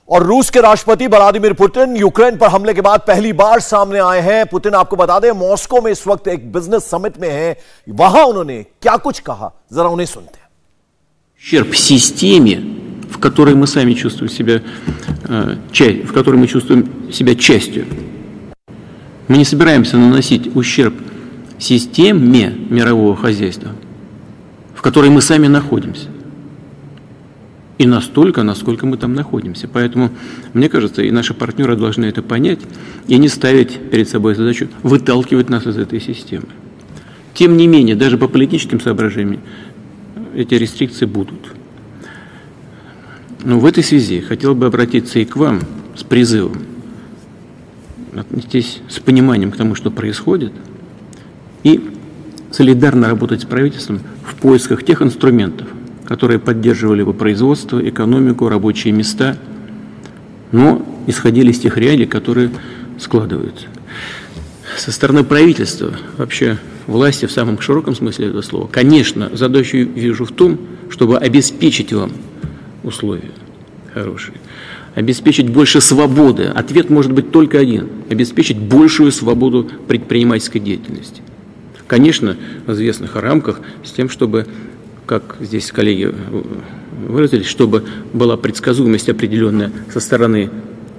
और रूस के राष्ट्रपति व्लादिमीर पुतिन यूक्रेन पर हमले के बाद पहली बार सामने आए हैं। पुतिन, आपको बता दें, मॉस्को में इस वक्त एक बिजनेस समिट में हैं। वहां उन्होंने क्या कुछ कहा, जरा उन्हें सुनते हैं। Ущерб системе, в которой мы сами чувствуем себя частью. Мы не собираемся наносить ущерб системе мирового хозяйства, в которой мы сами находимся. И настолько, насколько мы там находимся. Поэтому, мне кажется, и наши партнеры должны это понять и не ставить перед собой задачу выталкивать нас из этой системы. Тем не менее, даже по политическим соображениям эти рестрикции будут. Но в этой связи хотел бы обратиться и к вам с призывом отнестись с пониманием к тому, что происходит, и солидарно работать с правительством в поисках тех инструментов, которые поддерживали бы производство, экономику, рабочие места, но исходили из тех реалий, которые складываются. Со стороны правительства, вообще власти в самом широком смысле этого слова, конечно, задачу вижу в том, чтобы обеспечить вам условия хорошие, обеспечить больше свободы. Ответ может быть только один – обеспечить большую свободу предпринимательской деятельности. Конечно, в известных рамках, с тем, чтобы, как здесь коллеги выразились, чтобы была предсказуемость определенная со стороны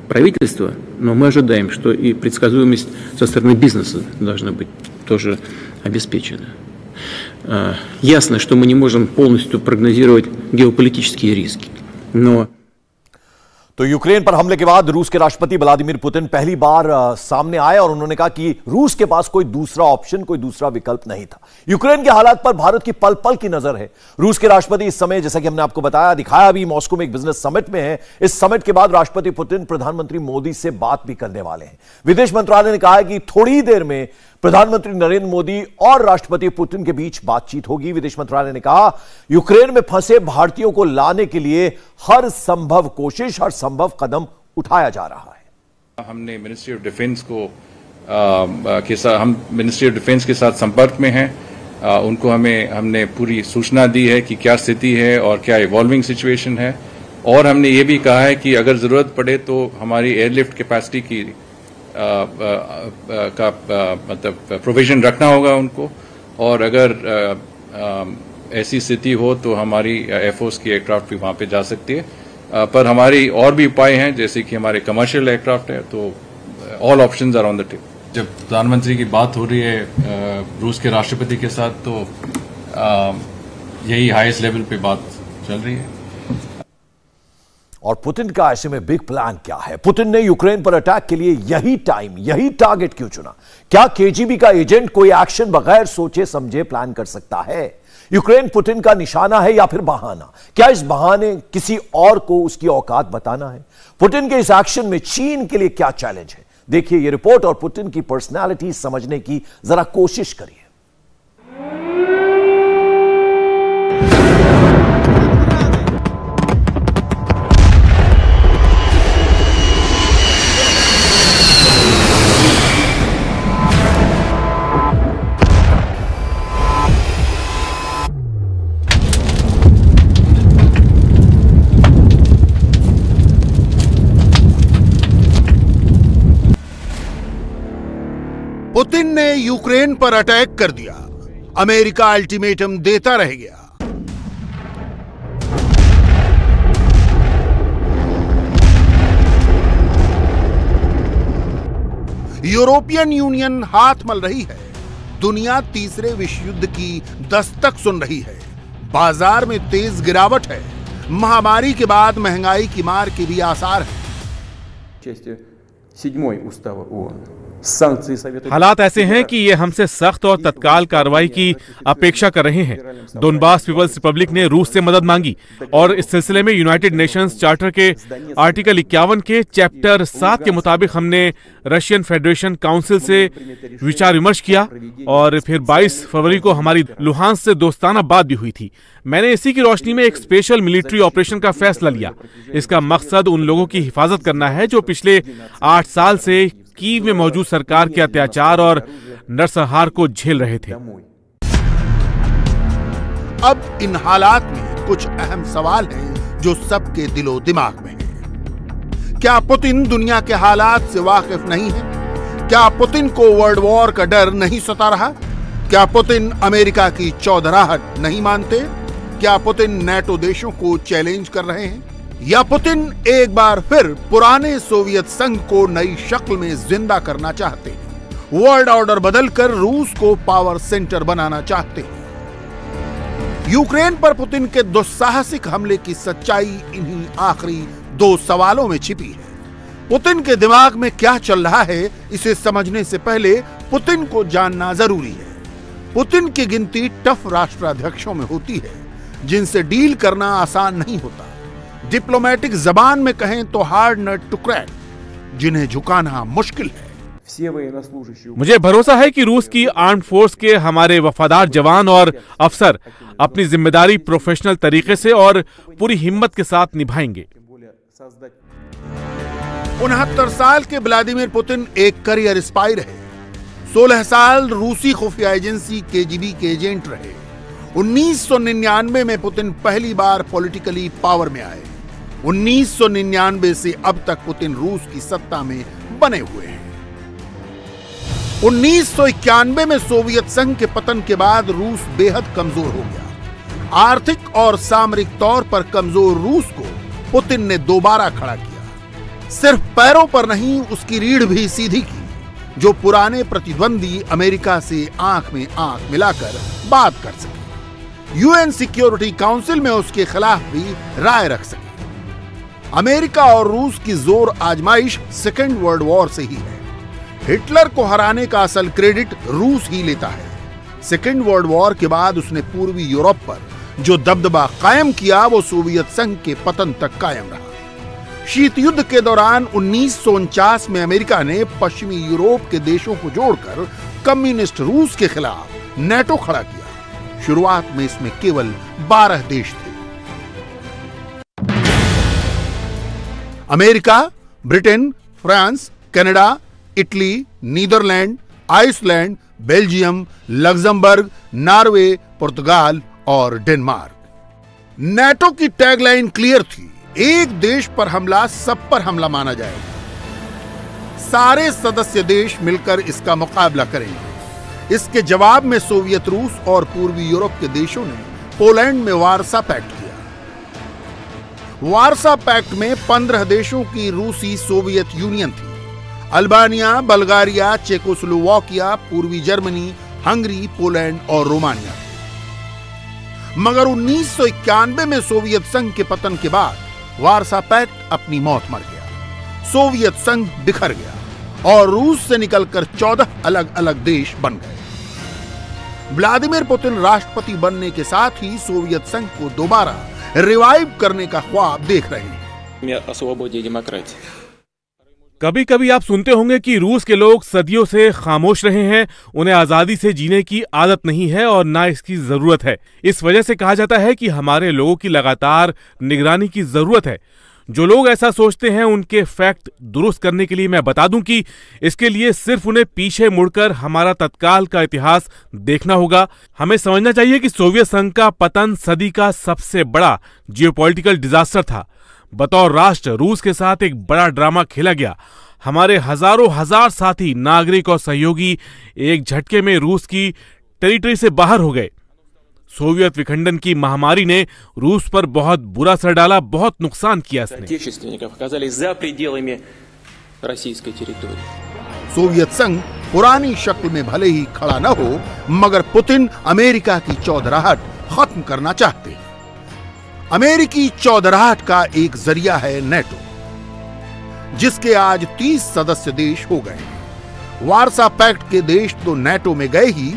правительства, но мы ожидаем, что и предсказуемость со стороны бизнеса должна быть тоже обеспечена. Ясно, что мы не можем полностью прогнозировать геополитические риски, но... तो यूक्रेन पर हमले के बाद रूस के राष्ट्रपति व्लादिमीर पुतिन पहली बार सामने आए और उन्होंने कहा कि रूस के पास कोई दूसरा ऑप्शन, कोई दूसरा विकल्प नहीं था। यूक्रेन के हालात पर भारत की पल पल की नजर है। रूस के राष्ट्रपति इस समय, जैसा कि हमने आपको बताया, दिखाया भी, मॉस्को में एक बिजनेस समिट में है। इस समिट के बाद राष्ट्रपति पुतिन प्रधानमंत्री मोदी से बात भी करने वाले हैं। विदेश मंत्रालय ने कहा है कि थोड़ी ही देर में प्रधानमंत्री नरेंद्र मोदी और राष्ट्रपति पुतिन के बीच बातचीत होगी। विदेश मंत्रालय ने कहा, यूक्रेन में फंसे भारतीयों को लाने के लिए हर संभव कोशिश, हर संभव कदम उठाया जा रहा है। हमने मिनिस्ट्री ऑफ डिफेंस हम मिनिस्ट्री ऑफ डिफेंस के साथ संपर्क में हैं। उनको हमने पूरी सूचना दी है कि क्या स्थिति है और क्या इवॉल्विंग सिचुएशन है, और हमने ये भी कहा है कि अगर जरूरत पड़े तो हमारी एयरलिफ्ट कैपेसिटी की मतलब प्रोविजन रखना होगा उनको, और अगर ऐसी स्थिति हो तो हमारी एयरफोर्स की एयरक्राफ्ट भी वहां पे जा सकती है। पर हमारी और भी उपाय हैं, जैसे कि हमारे कमर्शियल एयरक्राफ्ट है, तो all options are on the table. जब प्रधानमंत्री की बात हो रही है रूस के राष्ट्रपति के साथ, तो यही हाईएस्ट लेवल पे बात चल रही है। और पुतिन का ऐसे में बिग प्लान क्या है? पुतिन ने यूक्रेन पर अटैक के लिए यही टाइम, यही टारगेट क्यों चुना? क्या केजीबी का एजेंट कोई एक्शन बगैर सोचे समझे प्लान कर सकता है? यूक्रेन पुतिन का निशाना है या फिर बहाना? क्या इस बहाने किसी और को उसकी औकात बताना है? पुतिन के इस एक्शन में चीन के लिए क्या चैलेंज है? देखिए ये रिपोर्ट और पुतिन की पर्सनैलिटी समझने की जरा कोशिश करिए। पुतिन ने यूक्रेन पर अटैक कर दिया, अमेरिका अल्टीमेटम देता रह गया। यूरोपियन यूनियन हाथ मल रही है। दुनिया तीसरे विश्व युद्ध की दस्तक सुन रही है। बाजार में तेज गिरावट है। महामारी के बाद महंगाई की मार के भी आसार हैं। हालात ऐसे हैं कि ये हमसे सख्त और तत्काल कार्रवाई की अपेक्षा कर रहे हैं। डोनबास पीपल्स रिपब्लिक ने रूस से मदद मांगी और इस सिलसिले में यूनाइटेड नेशंस चार्टर के आर्टिकल 51 के चैप्टर 7 के मुताबिक हमने रशियन फेडरेशन काउंसिल से विचार विमर्श किया और फिर 22 फरवरी को हमारी लुहांस से दोस्ताना बात भी हुई थी। मैंने इसी की रोशनी में एक स्पेशल मिलिट्री ऑपरेशन का फैसला लिया। इसका मकसद उन लोगों की हिफाजत करना है जो पिछले 8 साल से कीव में मौजूद सरकार के अत्याचार और नरसंहार को झेल रहे थे। अब इन हालात में कुछ अहम सवाल हैं जो सबके दिलो दिमाग में हैं। क्या पुतिन दुनिया के हालात से वाकिफ नहीं है? क्या पुतिन को वर्ल्ड वॉर का डर नहीं सता रहा? क्या पुतिन अमेरिका की चौधराहट नहीं मानते? क्या पुतिन नेटो देशों को चैलेंज कर रहे हैं? या पुतिन एक बार फिर पुराने सोवियत संघ को नई शक्ल में जिंदा करना चाहते हैं? वर्ल्ड ऑर्डर बदलकर रूस को पावर सेंटर बनाना चाहते हैं? यूक्रेन पर पुतिन के दुस्साहसिक हमले की सच्चाई इन्हीं आखिरी दो सवालों में छिपी है। पुतिन के दिमाग में क्या चल रहा है, इसे समझने से पहले पुतिन को जानना जरूरी है। पुतिन की गिनती टफ राष्ट्राध्यक्षों में होती है, जिनसे डील करना आसान नहीं होता। डिप्लोमेटिक जबान में कहें तो हार्ड नट टू क्रैक, जिन्हें झुकाना मुश्किल है। मुझे भरोसा है कि रूस की आर्म्ड फोर्स के हमारे वफादार जवान और अफसर अपनी जिम्मेदारी प्रोफेशनल तरीके से और पूरी हिम्मत के साथ निभाएंगे। 69 साल के व्लादिमीर पुतिन एक करियर स्पाई रहे। 16 साल रूसी खुफिया एजेंसी केजीबी के एजेंट रहे। 1999 में पुतिन पहली बार पॉलिटिकली पावर में आए। 1999 से अब तक पुतिन रूस की सत्ता में बने हुए हैं। 1991 में सोवियत संघ के पतन के बाद रूस बेहद कमजोर हो गया। आर्थिक और सामरिक तौर पर कमजोर रूस को पुतिन ने दोबारा खड़ा किया। सिर्फ पैरों पर नहीं, उसकी रीढ़ भी सीधी की, जो पुराने प्रतिद्वंदी अमेरिका से आंख में आंख मिलाकर बात कर सके, यूएन सिक्योरिटी काउंसिल में उसके खिलाफ भी राय रख सके। अमेरिका और रूस की जोर आजमाइश सेकेंड वर्ल्ड वॉर से ही है। हिटलर को हराने का असल क्रेडिट रूस ही लेता है। सेकेंड वर्ल्ड वॉर के बाद उसने पूर्वी यूरोप पर जो दबदबा कायम किया, वो सोवियत संघ के पतन तक कायम रहा। शीत युद्ध के दौरान 1949 में अमेरिका ने पश्चिमी यूरोप के देशों को जोड़कर कम्युनिस्ट रूस के खिलाफ नेटो खड़ा किया। शुरुआत में इसमें केवल 12 देश थे। America, Britain, France, Canada, Italy, Netherlands, Iceland, Belgium, Luxembourg, Norway, पुर्तगाल और डेनमार्क। नेटो की टैगलाइन क्लियर थी, एक देश पर हमला सब पर हमला माना जाएगा। सारे सदस्य देश मिलकर इसका मुकाबला करेंगे। इसके जवाब में सोवियत रूस और पूर्वी यूरोप के देशों ने पोलैंड में वारसा पैक्ट किया। वारसा पैक्ट में 15 देशों की रूसी सोवियत यूनियन थी। अल्बानिया, बल्गारिया, चेकोस्लोवाकिया, पूर्वी जर्मनी, हंगरी, पोलैंड और रोमानिया। मगर 1991 में सोवियत संघ के पतन के बाद वारसा पैक्ट अपनी मौत मर गया। सोवियत संघ बिखर गया और रूस से निकलकर 14 अलग अलग देश बन गए। व्लादिमीर पुतिन राष्ट्रपति बनने के साथ ही सोवियत संघ को दोबारा रिवाइव करने का ख्वाब देख रहे हैं। कभी कभी आप सुनते होंगे कि रूस के लोग सदियों से खामोश रहे हैं, उन्हें आजादी से जीने की आदत नहीं है और ना इसकी जरूरत है। इस वजह से कहा जाता है कि हमारे लोगों की लगातार निगरानी की जरूरत है। जो लोग ऐसा सोचते हैं, उनके फैक्ट दुरुस्त करने के लिए मैं बता दूं कि इसके लिए सिर्फ उन्हें पीछे मुड़कर हमारा तत्काल का इतिहास देखना होगा। हमें समझना चाहिए कि सोवियत संघ का पतन सदी का सबसे बड़ा जियोपॉलिटिकल डिजास्टर था। बतौर राष्ट्र रूस के साथ एक बड़ा ड्रामा खेला गया। हमारे हजारों हजार साथी, नागरिक और सहयोगी एक झटके में रूस की टेरिटरी से बाहर हो गए। सोवियत विखंडन की महामारी ने रूस पर बहुत बुरा असर डाला, बहुत नुकसान किया इसने। सोवियत संघ पुरानी शक्ल में भले ही खड़ा न हो, मगर पुतिन अमेरिका की चौधराहट खत्म करना चाहते हैं। अमेरिकी चौधराहट का एक जरिया है नेटो, जिसके आज 30 सदस्य देश हो गए। वारसा पैक्ट के देश तो नेटो में गए ही,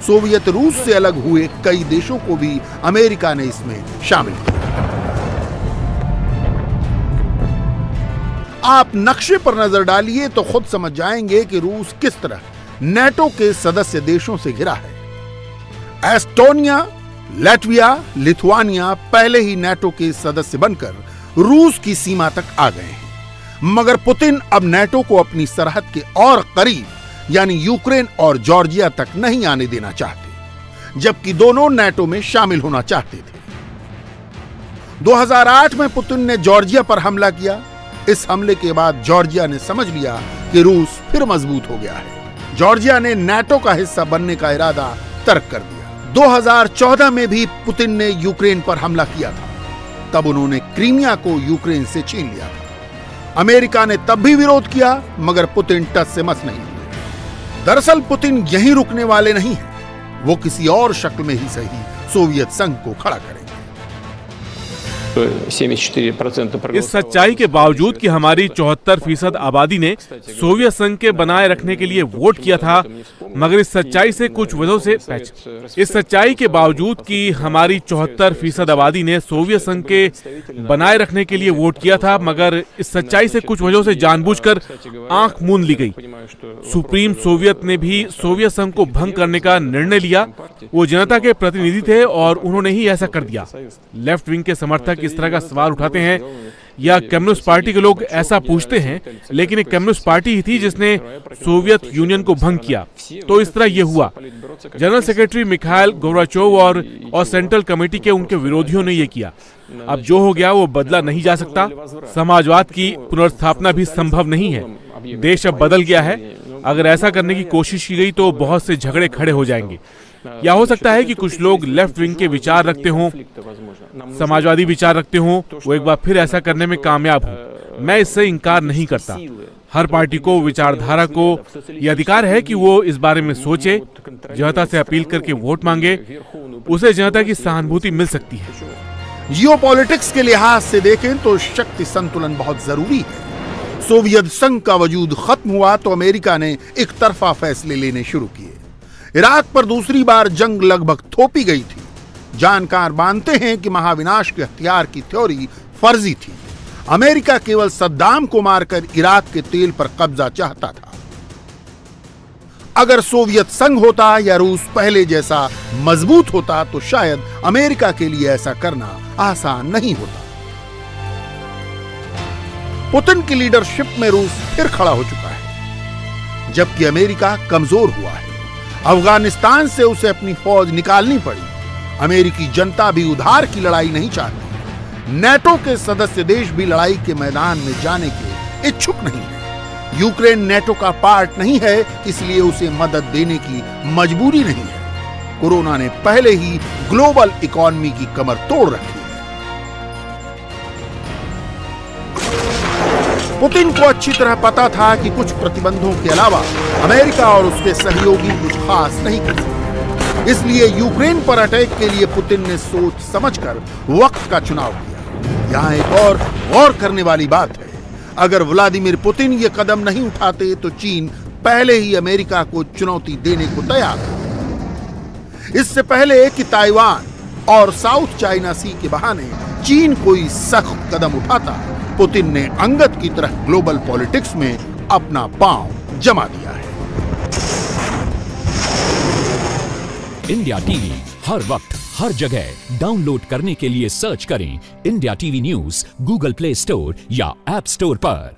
सोवियत रूस से अलग हुए कई देशों को भी अमेरिका ने इसमें शामिल किया। आप नक्शे पर नजर डालिए तो खुद समझ जाएंगे कि रूस किस तरह नेटो के सदस्य देशों से घिरा है। एस्टोनिया, लैटविया, लिथुआनिया पहले ही नेटो के सदस्य बनकर रूस की सीमा तक आ गए हैं। मगर पुतिन अब नेटो को अपनी सरहद के और करीब, यानी यूक्रेन और जॉर्जिया तक नहीं आने देना चाहते, जबकि दोनों नेटो में शामिल होना चाहते थे। 2008 में पुतिन ने जॉर्जिया पर हमला किया। इस हमले के बाद जॉर्जिया ने समझ लिया कि रूस फिर मजबूत हो गया है। जॉर्जिया ने नाटो का हिस्सा बनने का इरादा तर्क कर दिया। 2014 में भी पुतिन ने यूक्रेन पर हमला किया था। तब उन्होंने क्रीमिया को यूक्रेन से छीन लिया था। अमेरिका ने तब भी विरोध किया, मगर पुतिन टस से मस नहीं हुए। दरअसल पुतिन यहीं रुकने वाले नहीं हैं। वो किसी और शक्ल में ही सही सोवियत संघ को खड़ा करेंगे। इस सच्चाई के बावजूद कि हमारी 74% आबादी ने सोवियत संघ के बनाए रखने के लिए वोट किया था, मगर इस सच्चाई से कुछ वजहों से इस सच्चाई के बावजूद कि हमारी 74% आबादी ने सोवियत संघ के बनाए रखने के लिए वोट किया था, मगर इस सच्चाई से कुछ वजहों से जानबूझकर आंख मूंद ली गई। सुप्रीम सोवियत ने भी सोवियत संघ को भंग करने का निर्णय लिया। वो जनता के प्रतिनिधि थे और उन्होंने ही ऐसा कर दिया। लेफ्ट विंग के समर्थक इस तरह का सवाल उठाते हैं या कम्युनिस्ट पार्टी के लोग ऐसा पूछते हैं, लेकिन एक कम्युनिस्ट पार्टी ही थी जिसने सोवियत यूनियन को भंग किया। तो इस तरह यह हुआ। जनरल सेक्रेटरी मिखाइल गोर्बाचोव और सेंट्रल कमेटी के उनके विरोधियों ने यह किया। अब जो हो गया वो बदला नहीं जा सकता। समाजवाद की पुनर्स्थापना भी संभव नहीं है। देश अब बदल गया है। अगर ऐसा करने की कोशिश की गई तो बहुत से झगड़े खड़े हो जाएंगे। या हो सकता है कि कुछ लोग लेफ्ट विंग के विचार रखते हों, समाजवादी विचार रखते हों, वो एक बार फिर ऐसा करने में कामयाब हों। मैं इससे इनकार नहीं करता। हर पार्टी को, विचारधारा को यह अधिकार है कि वो इस बारे में सोचे, जनता से अपील करके वोट मांगे। उसे जनता की सहानुभूति मिल सकती है। जियोपॉलिटिक्स के लिहाज से देखें तो शक्ति संतुलन बहुत जरूरी है। सोवियत संघ का वजूद खत्म हुआ तो अमेरिका ने एक तरफा फैसले लेने शुरू किए। इराक पर दूसरी बार जंग लगभग थोपी गई थी। जानकार मानते हैं कि महाविनाश के हथियार की थ्योरी फर्जी थी। अमेरिका केवल सद्दाम को मारकर इराक के तेल पर कब्जा चाहता था। अगर सोवियत संघ होता या रूस पहले जैसा मजबूत होता तो शायद अमेरिका के लिए ऐसा करना आसान नहीं होता। पुतिन की लीडरशिप में रूस फिर खड़ा हो चुका है, जबकि अमेरिका कमजोर हुआ है। अफगानिस्तान से उसे अपनी फौज निकालनी पड़ी। अमेरिकी जनता भी उधार की लड़ाई नहीं चाहती। नाटो के सदस्य देश भी लड़ाई के मैदान में जाने के इच्छुक नहीं है। यूक्रेन नाटो का पार्ट नहीं है, इसलिए उसे मदद देने की मजबूरी नहीं है। कोरोना ने पहले ही ग्लोबल इकोनॉमी की कमर तोड़ रखी है। पुतिन को अच्छी तरह पता था कि कुछ प्रतिबंधों के अलावा अमेरिका और उसके सहयोगी कुछ खास नहीं कर सकते। इसलिए यूक्रेन पर अटैक के लिए पुतिन ने सोच समझकर वक्त का चुनाव किया। यहाँ एक और गौर करने वाली बात है, अगर व्लादिमीर पुतिन ये कदम नहीं उठाते तो चीन पहले ही अमेरिका को चुनौती देने को तैयार था। इससे पहले कि ताइवान और साउथ चाइना सी के बहाने चीन कोई सख्त कदम उठाता, पुतिन ने अंगद की तरह ग्लोबल पॉलिटिक्स में अपना पांव जमा दिया है। इंडिया टीवी हर वक्त हर जगह डाउनलोड करने के लिए सर्च करें India TV news Google play store या ऐप स्टोर पर।